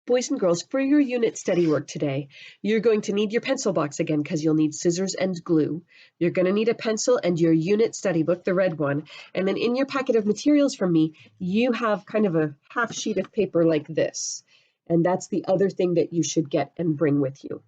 Boys and girls, for your unit study work today, you're going to need your pencil box again because you'll need scissors and glue. You're going to need a pencil and your unit study book, the red one. And then in your packet of materials from me, you have kind of a half sheet of paper like this. And that's the other thing that you should get and bring with you.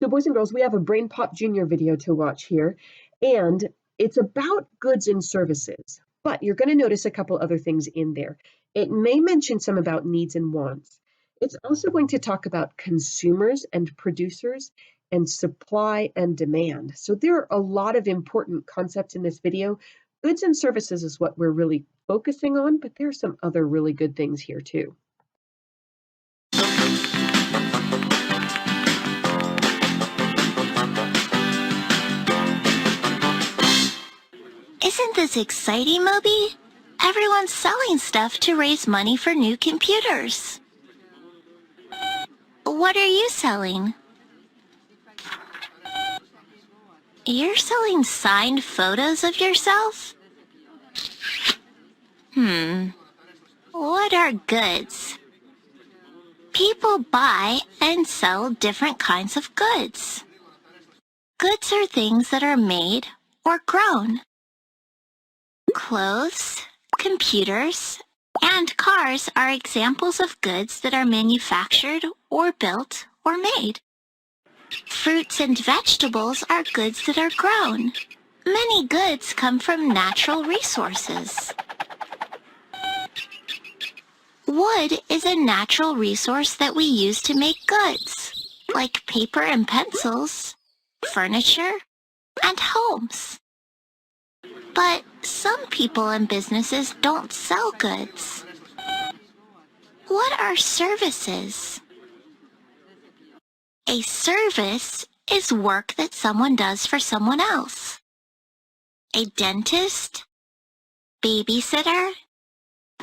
So boys and girls, we have a Brain Pop Junior video to watch here, and it's about goods and services, but you're going to notice a couple other things in there. It may mention some about needs and wants. It's also going to talk about consumers and producers and supply and demand. So there are a lot of important concepts in this video. Goods and services is what we're really focusing on, but there are some other really good things here too. Isn't this exciting, Moby? Everyone's selling stuff to raise money for new computers. What are you selling? You're selling signed photos of yourself? What are goods? People buy and sell different kinds of goods. Goods are things that are made or grown. Clothes, computers, and cars are examples of goods that are manufactured or built or made. Fruits and vegetables are goods that are grown. Many goods come from natural resources. Wood is a natural resource that we use to make goods, like paper and pencils, furniture, and homes. But some people and businesses don't sell goods. What are services? A service is work that someone does for someone else. A dentist, babysitter,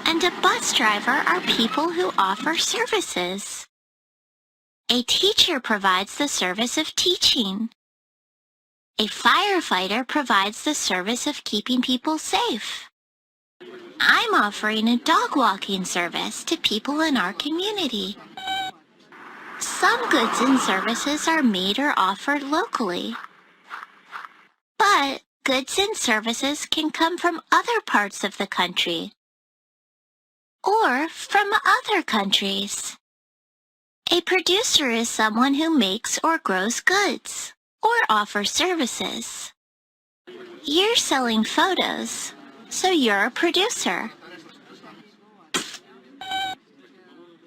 and a bus driver are people who offer services. A teacher provides the service of teaching. A firefighter provides the service of keeping people safe. I'm offering a dog walking service to people in our community. Some goods and services are made or offered locally. But goods and services can come from other parts of the country or from other countries. A producer is someone who makes or grows goods or offers services. You're selling photos, so you're a producer.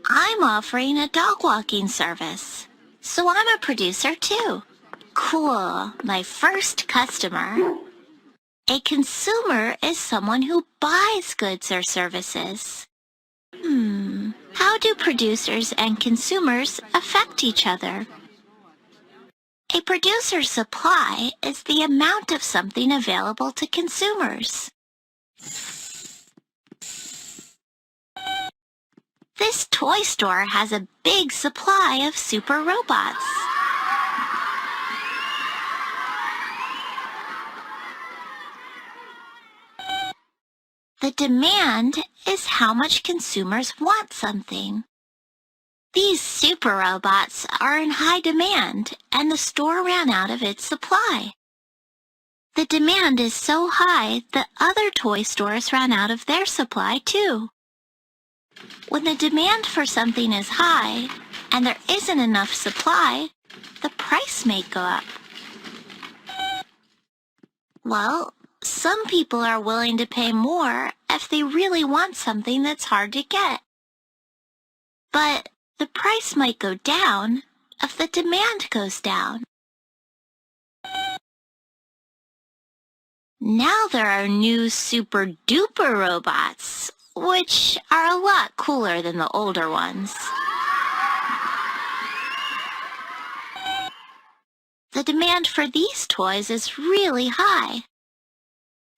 I'm offering a dog walking service, so I'm a producer too. Cool, my first customer. A consumer is someone who buys goods or services. How do producers and consumers affect each other? A producer's supply is the amount of something available to consumers. This toy store has a big supply of super robots. The demand is how much consumers want something. These super robots are in high demand, and the store ran out of its supply. The demand is so high that other toy stores ran out of their supply too. When the demand for something is high and there isn't enough supply, the price may go up. Well, some people are willing to pay more if they really want something that's hard to get. But the price might go down if the demand goes down. Now there are new super duper robots, which are a lot cooler than the older ones. The demand for these toys is really high.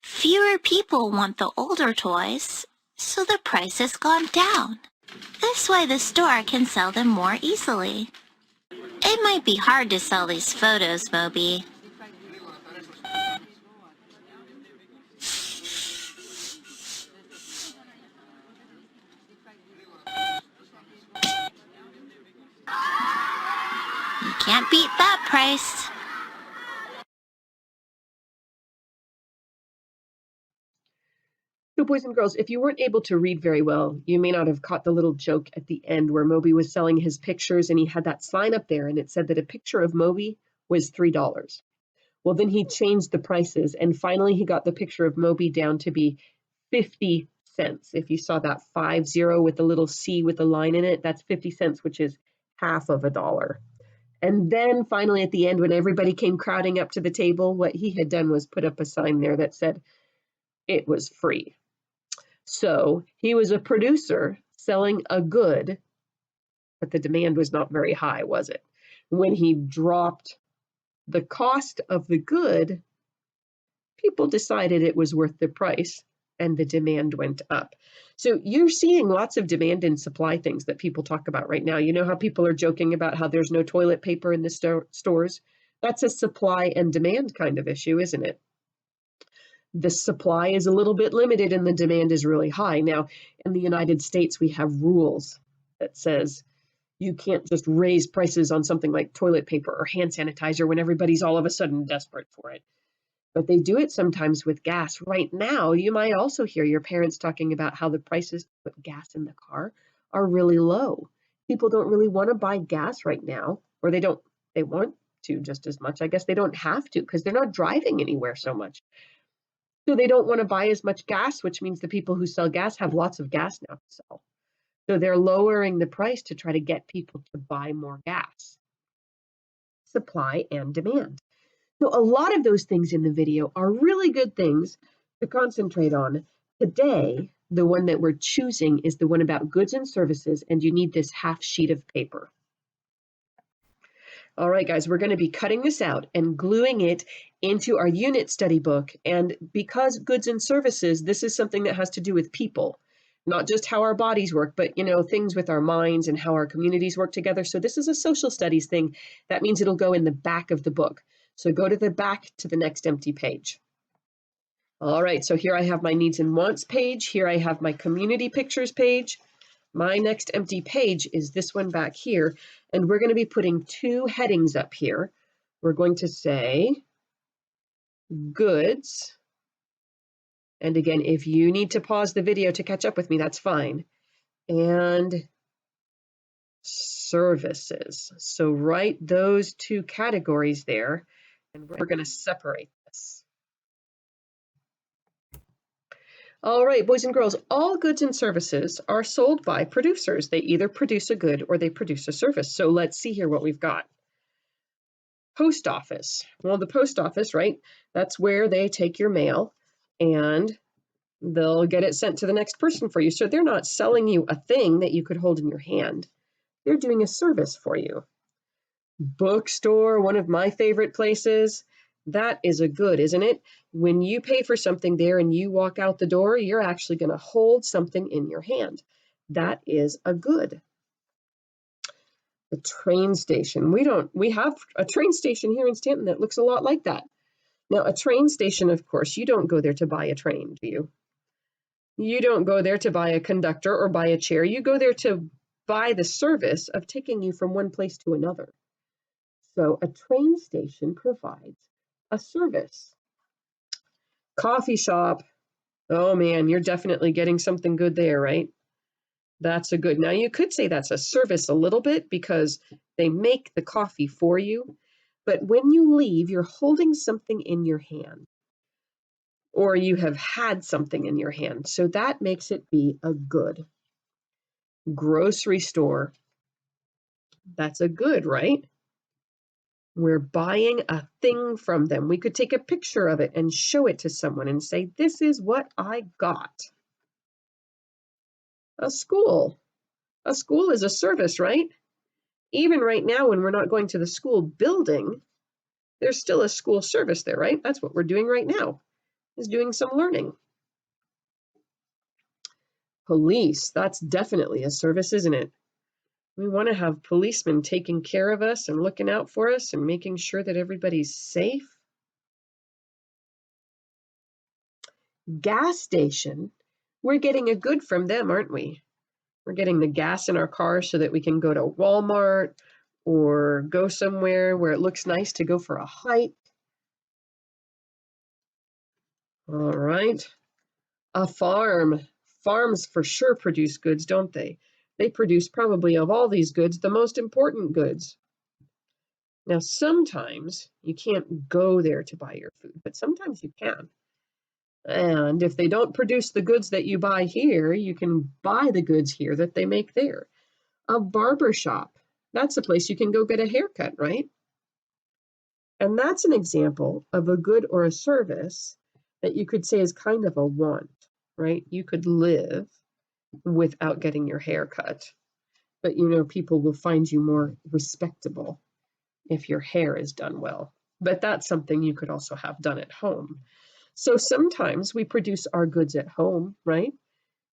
Fewer people want the older toys, so the price has gone down. This way the store can sell them more easily. It might be hard to sell these photos, Moby. Can't beat that price. So boys and girls, if you weren't able to read very well, you may not have caught the little joke at the end where Moby was selling his pictures and he had that sign up there and it said that a picture of Moby was $3. Well, then he changed the prices and finally he got the picture of Moby down to be 50 cents. If you saw that 50 with a little C with a line in it, that's 50 cents, which is half of $1. And then finally at the end, when everybody came crowding up to the table, what he had done was put up a sign there that said it was free. So he was a producer selling a good, but the demand was not very high, was it? When he dropped the cost of the good, people decided it was worth the price and the demand went up. So you're seeing lots of demand and supply things that people talk about right now. You know how people are joking about how there's no toilet paper in the stores? That's a supply and demand kind of issue, isn't it? The supply is a little bit limited and the demand is really high. Now, in the United States, we have rules that says you can't just raise prices on something like toilet paper or hand sanitizer when everybody's all of a sudden desperate for it. But they do it sometimes with gas. Right now, you might also hear your parents talking about how the prices to put gas in the car are really low. People don't really want to buy gas right now, or they want to just as much. I guess they don't have to because they're not driving anywhere so much. So they don't want to buy as much gas, which means the people who sell gas have lots of gas now to sell. So they're lowering the price to try to get people to buy more gas. Supply and demand. So a lot of those things in the video are really good things to concentrate on. Today, the one that we're choosing is the one about goods and services, and you need this half sheet of paper. All right, guys, we're going to be cutting this out and gluing it into our unit study book. And because goods and services, this is something that has to do with people, not just how our bodies work, but, things with our minds and how our communities work together. So this is a social studies thing. That means it'll go in the back of the book. So go to the back to the next empty page. All right, so here I have my needs and wants page. Here I have my community pictures page. My next empty page is this one back here, and we're going to be putting two headings up here. We're going to say goods, and again, if you need to pause the video to catch up with me, that's fine, and services. So write those two categories there, and we're going to separate this. All right, boys and girls, all goods and services are sold by producers. They either produce a good or they produce a service. So let's see here what we've got. Post office. Well, the post office, right? That's where they take your mail and they'll get it sent to the next person for you. So they're not selling you a thing that you could hold in your hand. They're doing a service for you. Bookstore, one of my favorite places. That is a good, isn't it? When you pay for something there and you walk out the door, you're actually going to hold something in your hand. That is a good. The train station. We have a train station here in Stanton that looks a lot like that. Now, a train station, of course, you don't go there to buy a train, do you? You don't go there to buy a conductor or buy a chair. You go there to buy the service of taking you from one place to another. So a train station provides a service. Coffee shop. Oh man, you're definitely getting something good there, right? That's a good. Now you could say that's a service a little bit because they make the coffee for you. But when you leave, you're holding something in your hand or you have had something in your hand. So that makes it be a good. Grocery store. That's a good, right? We're buying a thing from them. We could take a picture of it and show it to someone and say, this is what I got. A school. A school is a service, right? Even right now when we're not going to the school building, there's still a school service there, right? That's what we're doing right now, is doing some learning. Police, that's definitely a service, isn't it? We want to have policemen taking care of us and looking out for us and making sure that everybody's safe. Gas station, we're getting a good from them, aren't we? We're getting the gas in our car so that we can go to Walmart or go somewhere where it looks nice to go for a hike. All right. A farm. Farms for sure produce goods, don't they? They produce probably of all these goods, the most important goods. Now, sometimes you can't go there to buy your food, but sometimes you can. And if they don't produce the goods that you buy here, you can buy the goods here that they make there. A barber shop, that's a place you can go get a haircut, right? And that's an example of a good or a service that you could say is kind of a want, right? You could live without getting your hair cut, but people will find you more respectable if your hair is done well. But that's something you could also have done at home. So sometimes we produce our goods at home, right?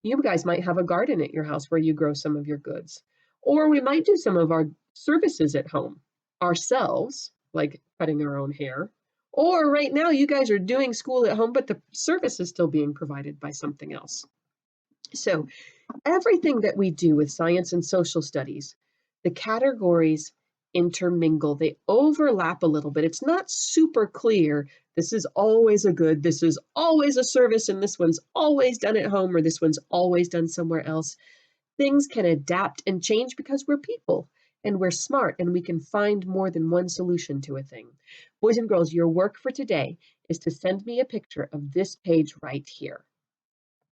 You guys might have a garden at your house where you grow some of your goods. Or we might do some of our services at home ourselves, like cutting our own hair. Or right now, you guys are doing school at home, but the service is still being provided by something else. So everything that we do with science and social studies, the categories intermingle, they overlap a little bit. It's not super clear. This is always a good, this is always a service, and this one's always done at home, or this one's always done somewhere else. Things can adapt and change because we're people and we're smart and we can find more than one solution to a thing. Boys and girls, your work for today is to send me a picture of this page right here.